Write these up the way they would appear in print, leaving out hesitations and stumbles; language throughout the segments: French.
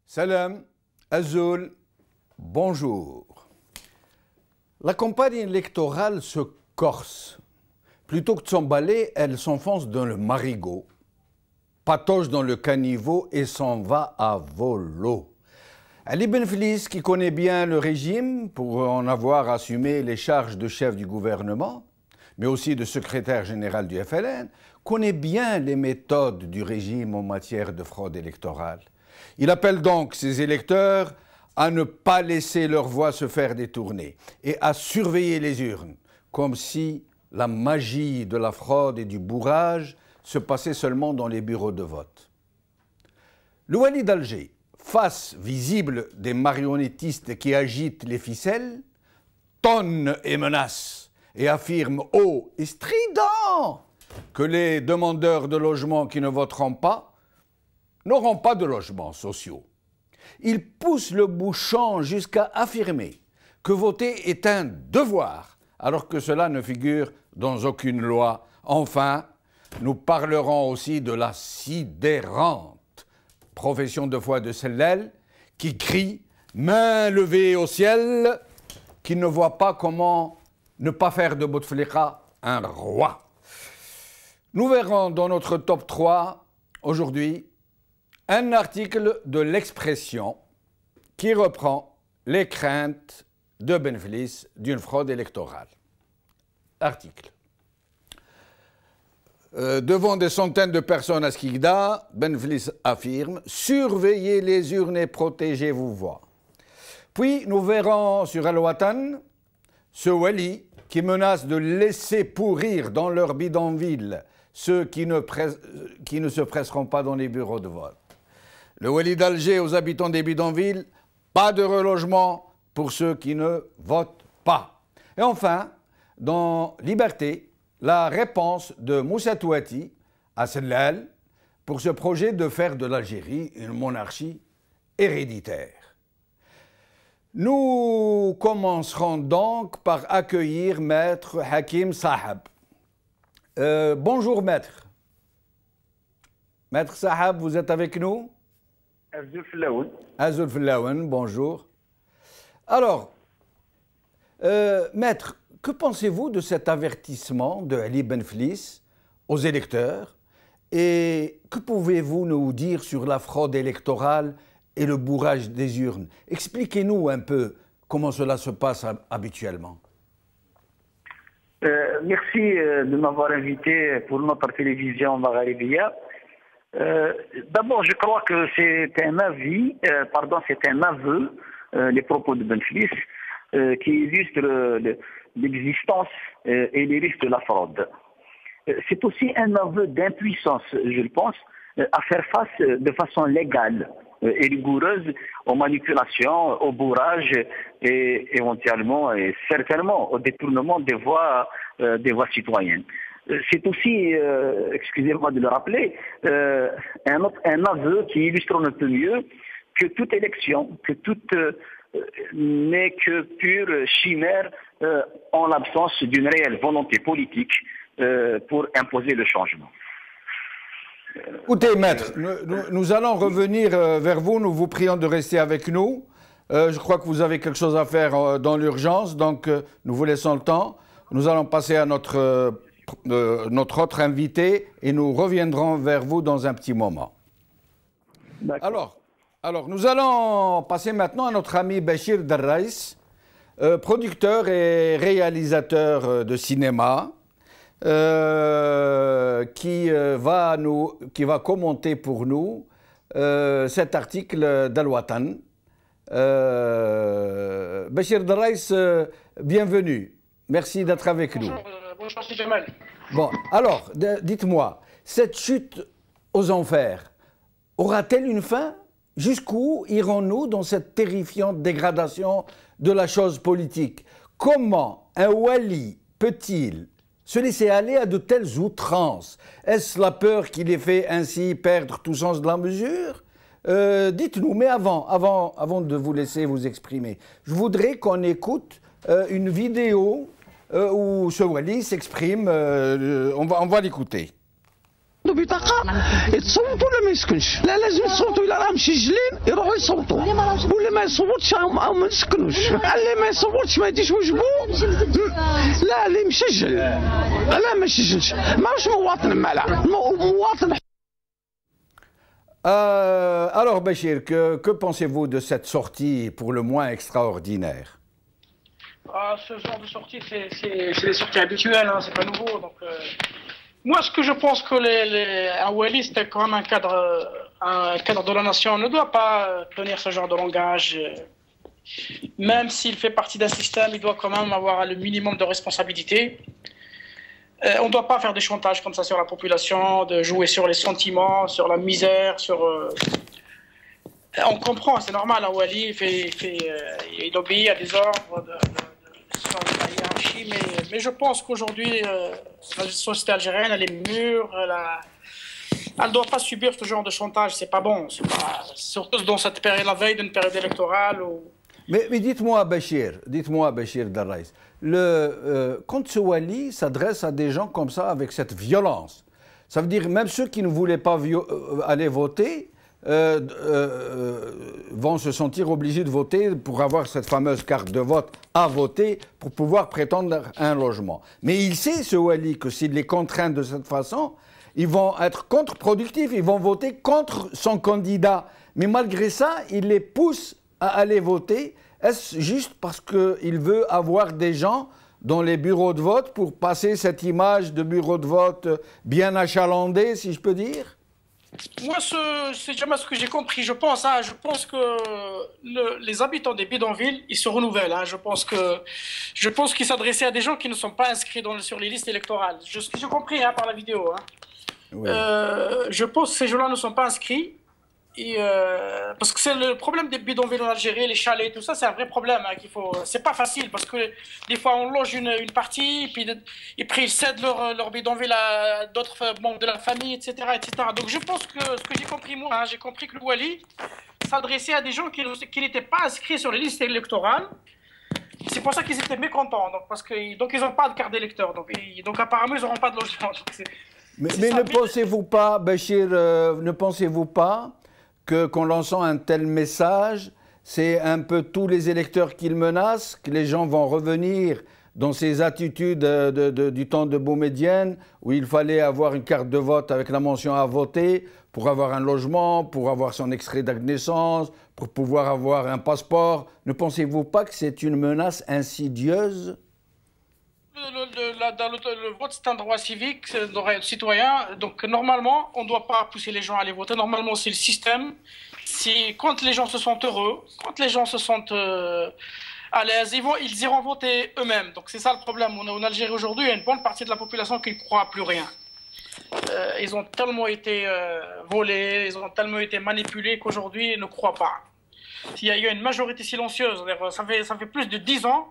Salam, Azul, bonjour. La campagne électorale se corse. Plutôt que de s'emballer, elle s'enfonce dans le marigot, patauge dans le caniveau et s'en va à volo. Ali Benflis, qui connaît bien le régime pour en avoir assumé les charges de chef du gouvernement, mais aussi de secrétaire général du FLN, connaît bien les méthodes du régime en matière de fraude électorale. Il appelle donc ses électeurs à ne pas laisser leur voix se faire détourner et à surveiller les urnes, comme si la magie de la fraude et du bourrage se passait seulement dans les bureaux de vote. Le Wali d'Alger, face visible des marionnettistes qui agitent les ficelles, tonne et menace et affirme haut et strident que les demandeurs de logement qui ne voteront pas n'auront pas de logements sociaux. Il pousse le bouchon jusqu'à affirmer que voter est un devoir, alors que cela ne figure dans aucune loi. Enfin, nous parlerons aussi de la sidérante profession de foi de Sellel qui crie, main levée au ciel, qu'il ne voit pas comment ne pas faire de Bouteflika un roi. Nous verrons dans notre top 3 aujourd'hui un article de l'Expression qui reprend les craintes de Benflis d'une fraude électorale. Article. Devant des centaines de personnes à Skikda, Benflis affirme « Surveillez les urnes et protégez-vous voix ». Puis nous verrons sur Al-Watan ce Wali qui menace de laisser pourrir dans leur bidonville ceux qui ne se presseront pas dans les bureaux de vote. Le Wali d'Alger aux habitants des bidonvilles, pas de relogement pour ceux qui ne votent pas. Et enfin, dans Liberté, la réponse de Moussa Touati à Sellal pour ce projet de faire de l'Algérie une monarchie héréditaire. Nous commencerons donc par accueillir Maître Hakim Sahab. Bonjour Maître. Maître Sahab, vous êtes avec nous? Azul Flaoun. Azul Flaoun, bonjour. Alors, Maître, que pensez-vous de cet avertissement de Ali Benflis aux électeurs et que pouvez-vous nous dire sur la fraude électorale et le bourrage des urnes? Expliquez-nous un peu comment cela se passe habituellement. Merci de m'avoir invité pour notre télévision Magharibia. D'abord, je crois que c'est un aveu, les propos de Benflis, qui illustre l'existence et les risques de la fraude. C'est aussi un aveu d'impuissance, je pense, à faire face de façon légale et rigoureuse aux manipulations, au bourrage et éventuellement et certainement au détournement des voix citoyennes. C'est aussi, excusez-moi de le rappeler, un aveu qui illustre un peu mieux que toute élection, que toute n'est que pure chimère en l'absence d'une réelle volonté politique pour imposer le changement. Écoutez, Maître, nous allons revenir vers vous. Nous vous prions de rester avec nous. Je crois que vous avez quelque chose à faire dans l'urgence, donc nous vous laissons le temps. Nous allons passer à notre autre invité et nous reviendrons vers vous dans un petit moment. Alors, nous allons passer maintenant à notre ami Béchir Darraïs, producteur et réalisateur de cinéma, qui va commenter pour nous cet article d'Al-Watan. Béchir Darraïs, bienvenue. Merci d'être avec nous. Bonjour, c'est Jamal. Bon, alors, dites-moi, cette chute aux enfers aura-t-elle une fin? Jusqu'où irons-nous dans cette terrifiante dégradation de la chose politique? Comment un wali peut-il se laisser aller à de telles outrances? Est-ce la peur qui les fait ainsi perdre tout sens de la mesure? Dites-nous, mais avant de vous laisser vous exprimer, je voudrais qu'on écoute une vidéo où ce wali s'exprime. On va l'écouter. بطاقة يتصوتوا ولا ما يسكنش؟ لا لازم يصوتوا، إلا راهم مسجلين يروحوا يصوتوا، ولا ما يصوتش أو ما نسكنوش. اللي ما يصوتش ما يديش وجبو، لا اللي مسجل لا ما يسجلش ماهوش مواطن مالع، مواطن. Alors Béchir, que pensez-vous de cette sortie pour le moins extraordinaire? Ce genre de sortie, c'est des sorties habituelles, hein, c'est pas nouveau. Donc, moi, ce que je pense que un Wali, c'est quand même un cadre de la nation, ne doit pas tenir ce genre de langage. Même s'il fait partie d'un système, il doit quand même avoir le minimum de responsabilité. On ne doit pas faire des chantages comme ça sur la population, de jouer sur les sentiments, sur la misère, sur... on comprend, c'est normal, un Wali, il obéit à des ordres sur la hiérarchie, mais je pense qu'aujourd'hui, la société algérienne, elle est mûre, elle ne doit pas subir ce genre de chantage, c'est pas bon, surtout dans cette période, la veille d'une période électorale. Mais dites-moi Béchir Darraïs, quand ce Wali s'adresse à des gens comme ça, avec cette violence, ça veut dire même ceux qui ne voulaient pas aller voter vont se sentir obligés de voter pour avoir cette fameuse carte de vote à voter pour pouvoir prétendre un logement. Mais il sait, ce Wali, que s'il les contraint de cette façon, ils vont être contre-productifs, ils vont voter contre son candidat. Mais malgré ça, il les pousse à aller voter. Est-ce juste parce qu'il veut avoir des gens dans les bureaux de vote pour passer cette image de bureau de vote bien achalandé, si je peux dire? Moi, c'est jamais ce que j'ai compris. Je pense que les habitants des bidonvilles, ils se renouvellent. Hein. Je pense qu'ils s'adressaient à des gens qui ne sont pas inscrits sur les listes électorales. Ce que j'ai compris par la vidéo. Hein. Oui. Je pense que ces gens-là ne sont pas inscrits. Parce que c'est le problème des bidonvilles en Algérie, les chalets, tout ça, c'est un vrai problème. Hein, c'est pas facile parce que des fois on loge une partie, et puis ils cèdent leur bidonville à d'autres membres de la famille, etc., etc. Donc je pense que ce que j'ai compris moi, hein, j'ai compris que le Wali s'adressait à des gens qui n'étaient pas inscrits sur les listes électorales. C'est pour ça qu'ils étaient mécontents, donc ils n'ont pas de carte d'électeur, donc apparemment ils n'auront pas de logement. Mais ne pensez-vous pas, Béchir, ne pensez-vous pas qu'en lançant un tel message, c'est un peu tous les électeurs qu'ils menacent, que les gens vont revenir dans ces attitudes du temps de Boumedienne, où il fallait avoir une carte de vote avec la mention à voter pour avoir un logement, pour avoir son extrait de naissance, pour pouvoir avoir un passeport. Ne pensez-vous pas que c'est une menace insidieuse ? Le vote, c'est un droit civique, c'est un droit citoyen. Donc, normalement, on ne doit pas pousser les gens à aller voter. Normalement, c'est le système. Quand les gens se sentent heureux, quand les gens se sentent à l'aise, ils iront voter eux-mêmes. Donc, c'est ça le problème. En Algérie, aujourd'hui, il y a une bonne partie de la population qui ne croit plus rien. Ils ont tellement été volés, ils ont tellement été manipulés qu'aujourd'hui, ils ne croient pas. Il y a eu une majorité silencieuse. Ça fait plus de 10 ans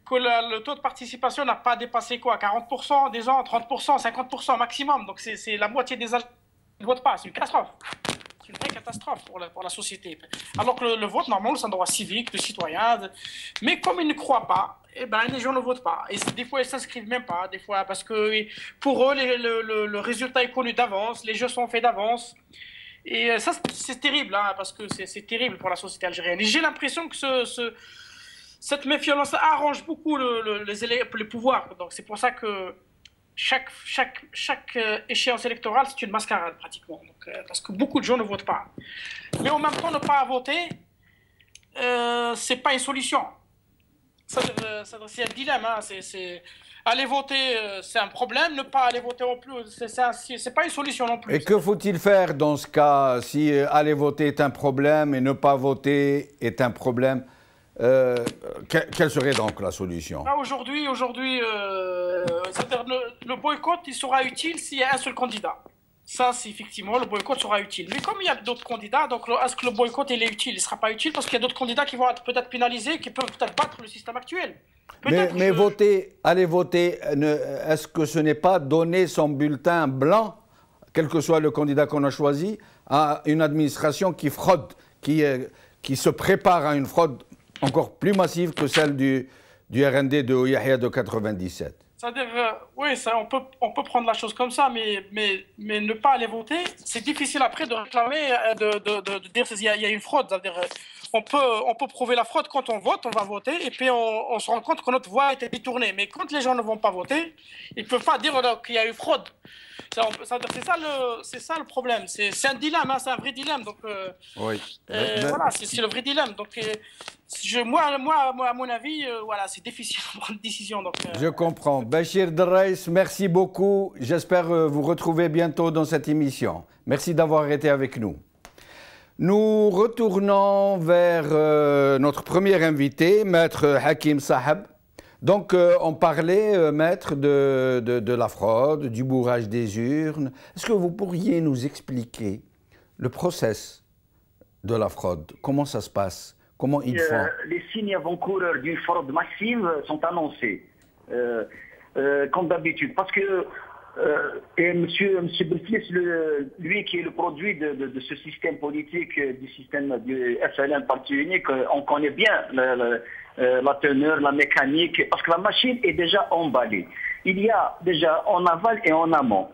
que le taux de participation n'a pas dépassé 40%, des gens, 30%, 50% maximum. Donc c'est la moitié des Algériens qui ne votent pas. C'est une catastrophe. C'est une vraie catastrophe pour la société. Alors que le vote, normalement, c'est un droit civique, de citoyen. Mais comme ils ne croient pas, les gens ne votent pas. Et des fois, ils ne s'inscrivent même pas. Des fois, parce que pour eux, le résultat est connu d'avance, les jeux sont faits d'avance. Et ça, c'est terrible, hein, parce que c'est terrible pour la société algérienne. Et j'ai l'impression que cette méfiance arrange beaucoup les pouvoirs. Donc c'est pour ça que chaque échéance électorale, c'est une mascarade pratiquement. Donc, parce que beaucoup de gens ne votent pas. Mais en même temps, ne pas voter, c'est pas une solution. C'est un dilemme. Hein. Aller voter, c'est un problème. Ne pas aller voter non plus, c'est pas une solution non plus. Et que faut-il faire dans ce cas si aller voter est un problème et ne pas voter est un problème? Quelle serait donc la solution? Aujourd'hui, le boycott, il sera utile s'il y a un seul candidat. Ça, c'est effectivement, le boycott sera utile. Mais comme il y a d'autres candidats, donc est-ce que le boycott il est utile? Il ne sera pas utile parce qu'il y a d'autres candidats qui vont être peut-être pénalisés, qui peuvent peut-être battre le système actuel. Mais aller voter, est-ce que ce n'est pas donner son bulletin blanc, quel que soit le candidat qu'on a choisi, à une administration qui fraude, qui se prépare à une fraude encore plus massive que celle du RND de Yahya de 97? C'est-à-dire, oui, ça, on peut prendre la chose comme ça, mais ne pas aller voter, c'est difficile après de réclamer, de dire qu'il y a une fraude. C'est-à-dire, on peut prouver la fraude quand on vote, on va voter, et puis on se rend compte que notre voix a été détournée. Mais quand les gens ne vont pas voter, ils ne peuvent pas dire qu'il y a eu fraude. C'est ça le problème. C'est un dilemme, hein, c'est un vrai dilemme. Donc, Oui. voilà, c'est le vrai dilemme. Donc, moi, à mon avis, voilà, c'est difficile de prendre une décision. Donc, je comprends. Bachir Drais, merci beaucoup. J'espère vous retrouver bientôt dans cette émission. Merci d'avoir été avec nous. Nous retournons vers notre premier invité, Maître Hakim Saheb. Donc, on parlait, Maître, de la fraude, du bourrage des urnes. Est-ce que vous pourriez nous expliquer le process de la fraude? Comment ça se passe? Comment ils font? Les signes avant-coureurs d'une fraude massive sont annoncés, comme d'habitude. Parce que Monsieur Bouteflika, lui qui est le produit de ce système politique, du système du FLN parti unique, on connaît bien la teneur, la mécanique, parce que la machine est déjà emballée. Il y a déjà en aval et en amont.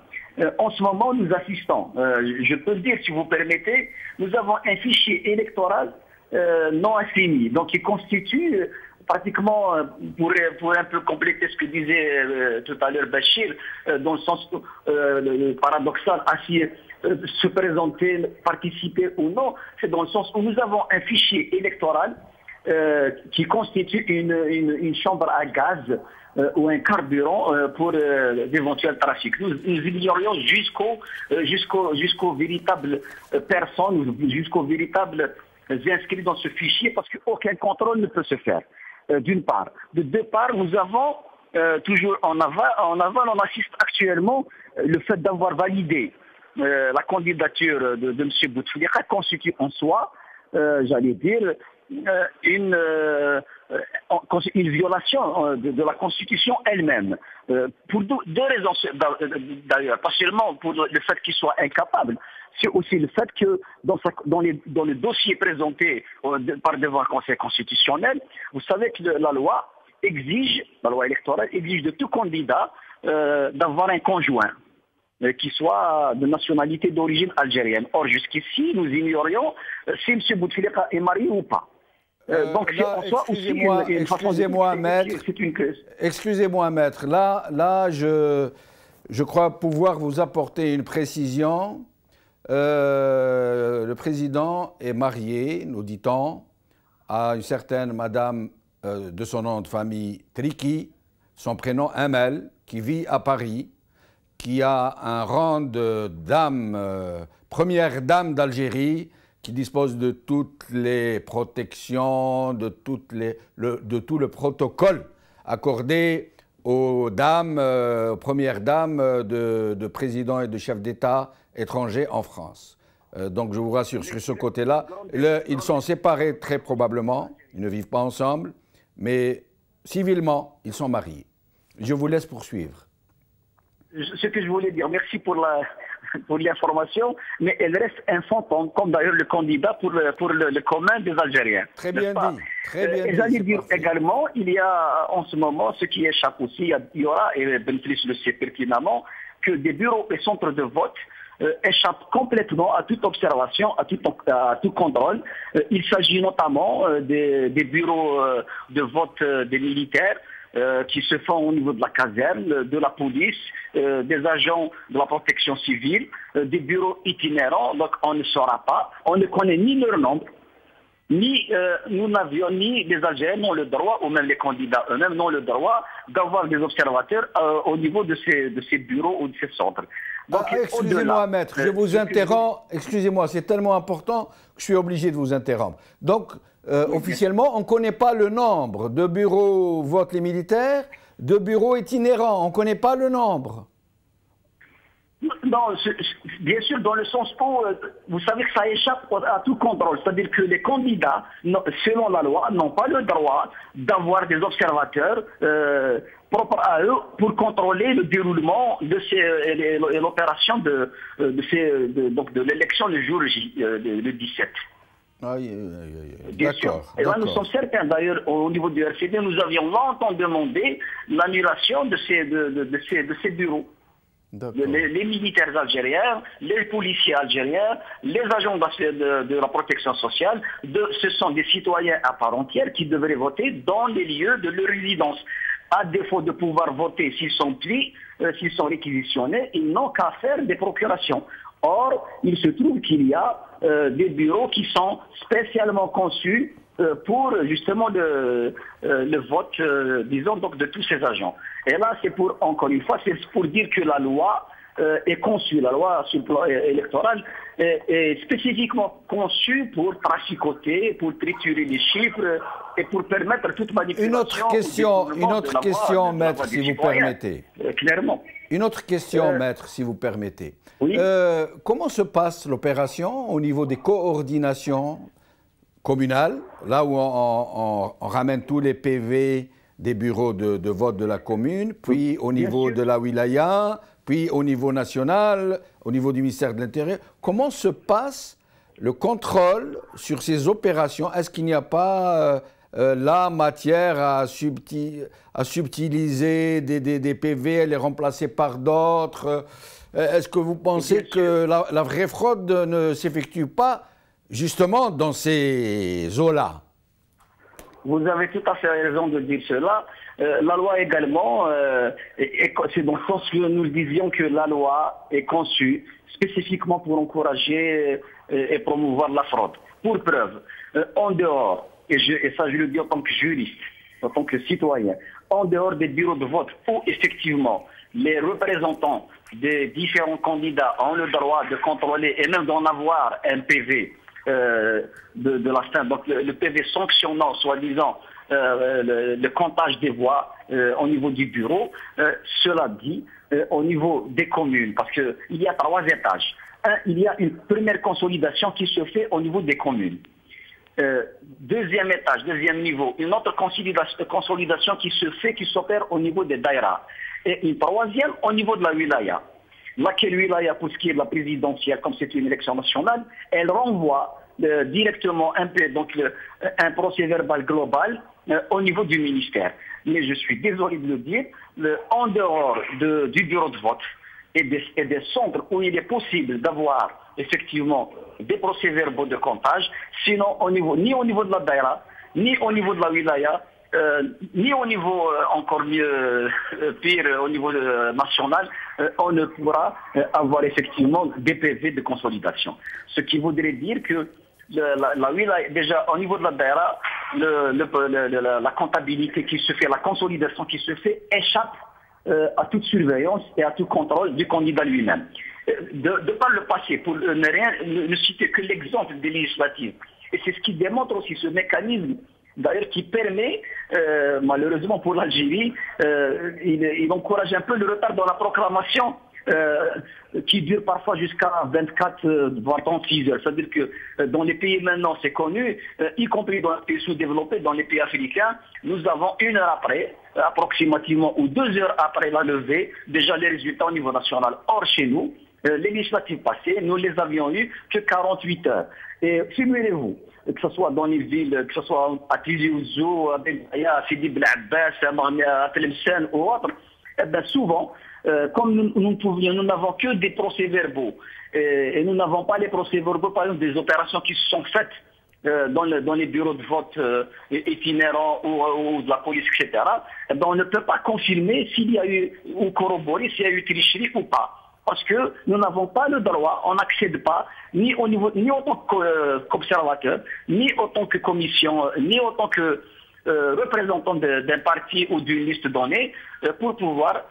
En ce moment, nous assistons, je peux le dire si vous permettez, nous avons un fichier électoral non assigné, donc qui constitue pratiquement, pour un peu compléter ce que disait tout à l'heure Bachir, dans le sens paradoxal, se présenter, participer ou non, c'est dans le sens où nous avons un fichier électoral qui constitue une chambre à gaz ou un carburant pour d'éventuels trafics. Nous ignorions jusqu'aux véritables personnes, jusqu'aux véritables inscrits dans ce fichier, parce qu'aucun contrôle ne peut se faire. D'une part. De deux parts, nous avons toujours en aval, on assiste actuellement le fait d'avoir validé la candidature de M. Bouteflika constitue en soi, j'allais dire, une violation de la Constitution elle-même. Pour deux raisons d'ailleurs, pas seulement pour le fait qu'il soit incapable, c'est aussi le fait que dans le dossier présenté par devant le Conseil constitutionnel, vous savez que la loi électorale exige de tout candidat d'avoir un conjoint qui soit de nationalité d'origine algérienne. Or, jusqu'ici, nous ignorions si M. Bouteflika est marié ou pas. Donc, excusez-moi, Maître. Excusez-moi, Maître. Là, je crois pouvoir vous apporter une précision. Le président est marié, nous dit-on, à une certaine madame de son nom de famille Triki, son prénom Amel, qui vit à Paris, qui a un rang de dame, première dame d'Algérie, qui dispose de toutes les protections, de tout le protocole accordé aux dames, aux premières dames de présidents et de chefs d'État étrangers en France. Donc je vous rassure, sur ce côté-là, ils sont séparés très probablement, ils ne vivent pas ensemble, mais civilement, ils sont mariés. Je vous laisse poursuivre. Ce que je voulais dire, merci pour l'information, mais elle reste un fantôme, comme d'ailleurs le candidat pour le commun des Algériens. Très bien dit. Très bien dit. J'allais dire également, il y a en ce moment, ce qui échappe aussi, il y aura, et Benflis le sait pertinemment, que des bureaux et centres de vote échappent complètement à toute observation, à tout contrôle. Il s'agit notamment des bureaux de vote des militaires, qui se font au niveau de la caserne, de la police, des agents de la protection civile, des bureaux itinérants, donc on ne saura pas, on ne connaît ni leur nombre, ni nous n'avions ni les Algériens n'ont le droit, ou même les candidats eux-mêmes n'ont le droit d'avoir des observateurs au niveau de ces bureaux ou de ces centres. Excusez-moi, Maître, je vous interromps. Excusez-moi, c'est tellement important que je suis obligé de vous interrompre. Donc, officiellement, on ne connaît pas le nombre de bureaux votent les militaires, de bureaux itinérants. On ne connaît pas le nombre. Non, bien sûr, dans le sens où, vous savez que ça échappe à tout contrôle. C'est-à-dire que les candidats, selon la loi, n'ont pas le droit d'avoir des observateurs propres à eux pour contrôler le déroulement et l'opération de l'élection le jour J, le 17. Bien sûr. Et là, nous sommes certains. D'ailleurs, au niveau du RCD, nous avions longtemps demandé l'annulation de ces bureaux. Les militaires algériens, les policiers algériens, les agents de la protection sociale, ce sont des citoyens à part entière qui devraient voter dans les lieux de leur résidence. À défaut de pouvoir voter s'ils sont pris, s'ils sont réquisitionnés, ils n'ont qu'à faire des procurations. Or, il se trouve qu'il y a des bureaux qui sont spécialement conçus pour justement le vote, disons, donc, de tous ces agents. Et là, c'est pour, encore une fois, c'est pour dire que la loi est conçue, la loi sur le plan électoral est spécifiquement conçue pour traficoter, pour triturer les chiffres et pour permettre toute manipulation. Une autre question, maître, si vous permettez. Clairement. Une autre question, maître, si vous permettez. Oui. Comment se passe l'opération au niveau des coordinations communales, là où on ramène tous les PV des bureaux de vote de la commune, puis au niveau de la wilaya, puis au niveau national, au niveau du ministère de l'Intérieur? Comment se passe le contrôle sur ces opérations? Est-ce qu'il n'y a pas la matière à subtiliser des PV et les remplacer par d'autres? Est-ce que vous pensez que la vraie fraude ne s'effectue pas justement dans ces eaux-là? Vous avez tout à fait raison de dire cela. La loi également, c'est dans le sens que nous le disions que la loi est conçue spécifiquement pour encourager et promouvoir la fraude. Pour preuve, en dehors, et ça je le dis en tant que juriste, en tant que citoyen, en dehors des bureaux de vote où effectivement les représentants des différents candidats ont le droit de contrôler et même d'en avoir un PV de la fin, donc le PV sanctionnant soi-disant le comptage des voix au niveau du bureau. Cela dit, au niveau des communes, parce qu'il y a 3 étages. Il y a une première consolidation qui se fait au niveau des communes. Deuxième étage, deuxième niveau, une autre consolidation qui se fait, qui s'opère au niveau des daïras. Et une troisième au niveau de la wilaya. Laquelle wilaya, pour ce qui est de la présidentielle, comme c'est une élection nationale, elle renvoie directement un procès verbal global au niveau du ministère. Mais je suis désolé de le dire, en dehors du bureau de vote et des centres où il est possible d'avoir effectivement des procès-verbaux de comptage, sinon ni au niveau de la daïra, ni au niveau de la wilaya, ni au niveau encore mieux, pire, au niveau national, on ne pourra avoir effectivement des PV de consolidation. Ce qui voudrait dire que la wilaya, déjà au niveau de la daïra, la comptabilité qui se fait, la consolidation qui se fait échappe à toute surveillance et à tout contrôle du candidat lui-même. De par le passé, pour ne citer que l'exemple des législatives, et c'est ce qui démontre aussi ce mécanisme, d'ailleurs qui permet, malheureusement pour l'Algérie, il encourage un peu le retard dans la proclamation qui dure parfois jusqu'à 24, voire 36 heures. C'est-à-dire que dans les pays maintenant, c'est connu, y compris dans les pays sous-développés, dans les pays africains, nous avons 1 heure après, approximativement, ou 2 heures après la levée, déjà les résultats au niveau national. Or, chez nous, les législatives passées, nous les avions eues que 48 heures. Et figurez-vous, que ce soit dans les villes, que ce soit à Tizi Ouzou, à Benaïa, à Sidi Bel Abbas, à Tlemcen ou autre, eh bien souvent, comme nous n'avons que des procès-verbaux, et nous n'avons pas les procès-verbaux, par exemple, des opérations qui se sont faites dans les bureaux de vote itinérants ou de la police, etc., eh bien, on ne peut pas confirmer s'il y a eu, ou corroborer s'il y a eu tricherie ou pas. Parce que nous n'avons pas le droit, on n'accède pas, ni en tant qu'observateur, ni en tant que commission, ni en tant que représentant d'un parti ou d'une liste donnée, pour pouvoir,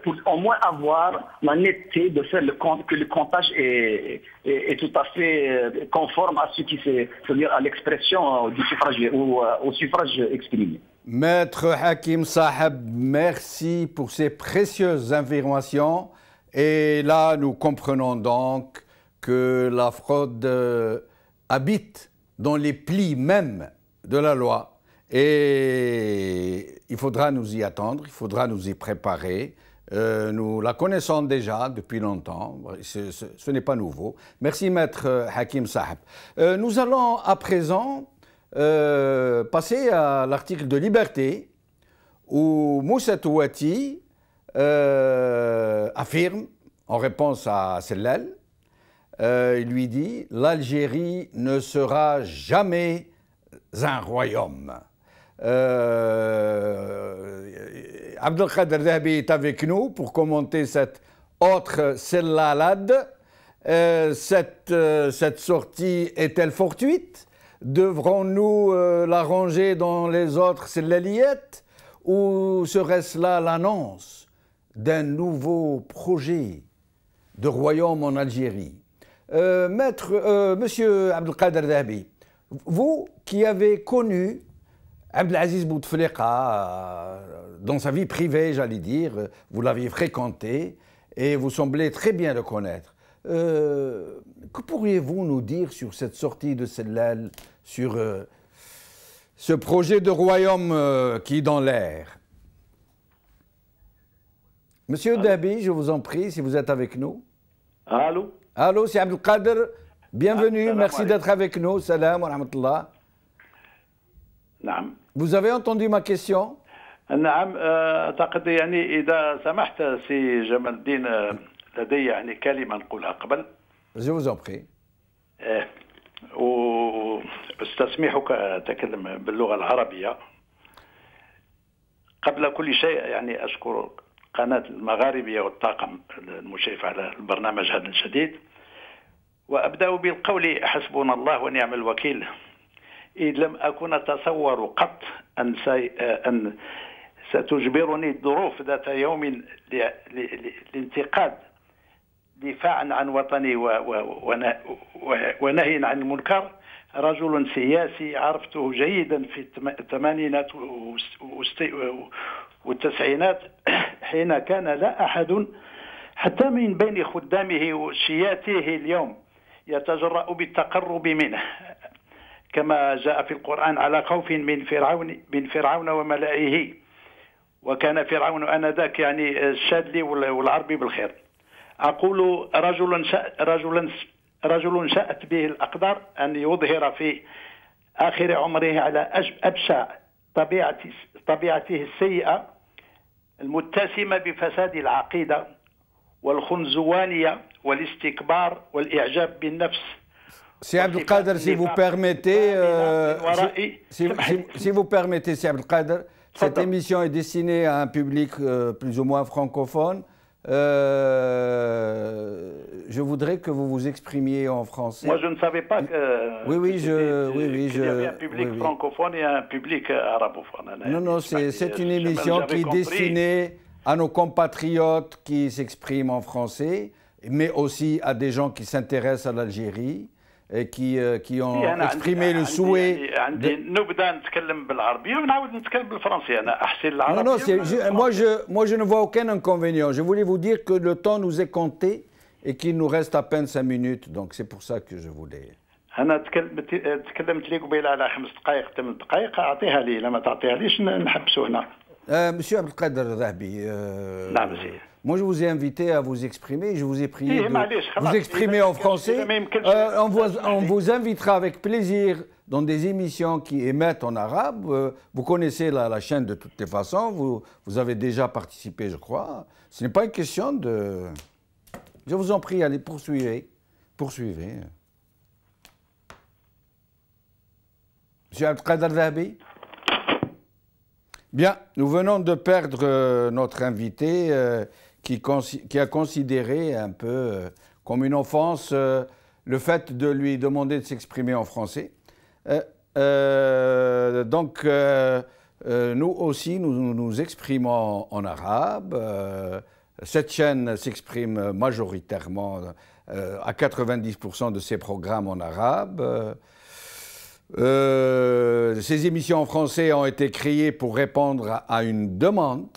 pour au moins avoir la netteté de faire que le comptage est tout à fait conforme à ce qui c'est-à-dire à l'expression du suffrage ou au suffrage exprimé. Maître Hakim Saheb, merci pour ces précieuses informations. Et là, nous comprenons donc que la fraude habite dans les plis même de la loi. Et il faudra nous y attendre, il faudra nous y préparer. Nous la connaissons déjà depuis longtemps, ce n'est pas nouveau. Merci Maître Hakim Saheb. Nous allons à présent passer à l'article de Liberté où Moussa Touati affirme, en réponse à Sellal, il lui dit « L'Algérie ne sera jamais un royaume ». Abdelkader Zahabi est avec nous pour commenter cette autre sellalade. Cette sortie est-elle fortuite? Devrons-nous la ranger dans les autres sellaliettes? Ou serait-ce là l'annonce d'un nouveau projet de royaume en Algérie? Monsieur Abdelkader Zahabi, vous qui avez connu Abdelaziz Bouteflika, dans sa vie privée, j'allais dire, vous l'aviez fréquenté et vous semblez très bien le connaître. Que pourriez-vous nous dire sur cette sortie de Sellal, sur ce projet de royaume qui est dans l'air? Monsieur Dabi, je vous en prie, si vous êtes avec nous. Allô? Allô, c'est Abdelkader. Bienvenue, merci d'être avec nous. Salam wa rahmatullah. نعم. Vous avez entendu ma question? نعم أعتقد يعني إذا سمحت سي جمال الدين لدي يعني كلمة نقولها قبل. Je vous en prie. واستسمحك أتكلم باللغة العربية. قبل كل شيء يعني أشكر قناة المغاربية والطاقم المشرف على البرنامج هذا الجديد. وأبدأ بالقول حسبنا الله ونعم الوكيل. إذ لم أكن أتصور قط أن ستجبرني الظروف ذات يوم لانتقاد دفاعا عن وطني ونهي عن المنكر رجل سياسي عرفته جيدا في الثمانينات والتسعينات حين كان لا أحد حتى من بين خدامه وشياته اليوم يتجرأ بالتقرب منه كما جاء في القرآن على خوف من فرعون وملئه وكان فرعون آنذاك يعني الشاذلي والعربي بالخير. أقول رجل شاءت به الأقدار أن يظهر في آخر عمره على أبشع طبيعته السيئة المتسمة بفساد العقيدة والخنزوانية والاستكبار والإعجاب بالنفس. Si Abdelkader, si vous permettez, si vous permettez, si Abdelkader, cette émission est destinée à un public plus ou moins francophone. Je voudrais que vous vous exprimiez en français. Moi, je ne savais pas qu'il y avait un public francophone et un public arabophone. Non, c'est une émission qui est destinée à nos compatriotes qui s'expriment en français, mais aussi à des gens qui s'intéressent à l'Algérie et qui ont exprimé le souhait. Non, moi je ne vois aucun inconvénient. Je voulais vous dire que le temps nous est compté et qu'il nous reste à peine 5 minutes, donc c'est pour ça que je voulais. أنا تكلمت لي قبيله على 5 دقائق 8 دقائق أعطيها لي لما تعطيها ليش نحبسوا هنا. Monsieur Abdelkader Zahabi, نعم moi, je vous ai invité à vous exprimer. Je vous ai prié de vous exprimer en français. On vous invitera avec plaisir dans des émissions qui émettent en arabe. Vous connaissez la chaîne de toutes les façons. Vous avez déjà participé, je crois. Ce n'est pas une question de... Je vous en prie, allez, poursuivez. Poursuivez. Monsieur Abdelkader Zahabi? Bien, nous venons de perdre notre invité qui a considéré un peu comme une offense le fait de lui demander de s'exprimer en français. Donc, nous aussi, nous nous exprimons en arabe. Cette chaîne s'exprime majoritairement à 90% de ses programmes en arabe. Ces émissions en français ont été créées pour répondre à une demande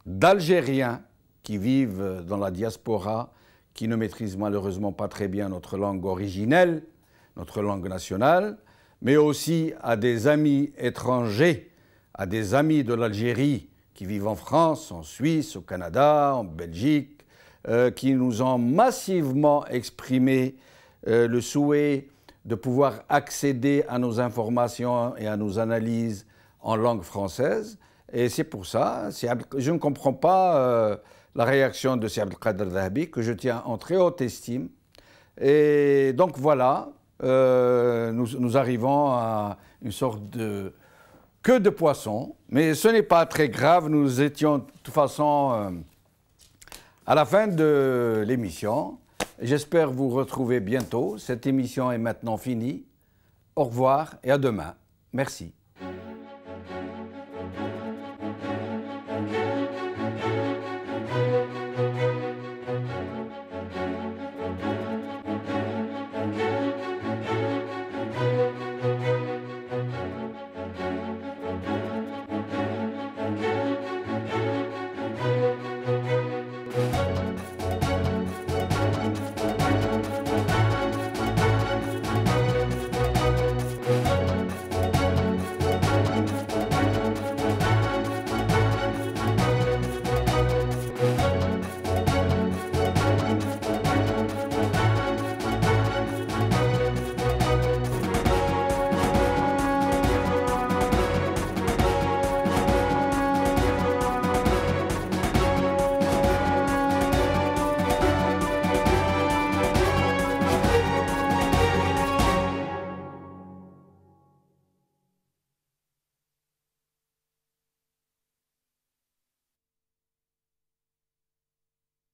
d'Algériens qui vivent dans la diaspora, qui ne maîtrisent malheureusement pas très bien notre langue originelle, notre langue nationale, mais aussi à des amis étrangers, à des amis de l'Algérie qui vivent en France, en Suisse, au Canada, en Belgique, qui nous ont massivement exprimé le souhait de pouvoir accéder à nos informations et à nos analyses en langue française. Et c'est pour ça, je ne comprends pas la réaction de Sir Abdelkader Zahabi, que je tiens en très haute estime. Et donc voilà, nous arrivons à une sorte de queue de poisson, mais ce n'est pas très grave, nous étions de toute façon à la fin de l'émission. J'espère vous retrouver bientôt. Cette émission est maintenant finie. Au revoir et à demain. Merci.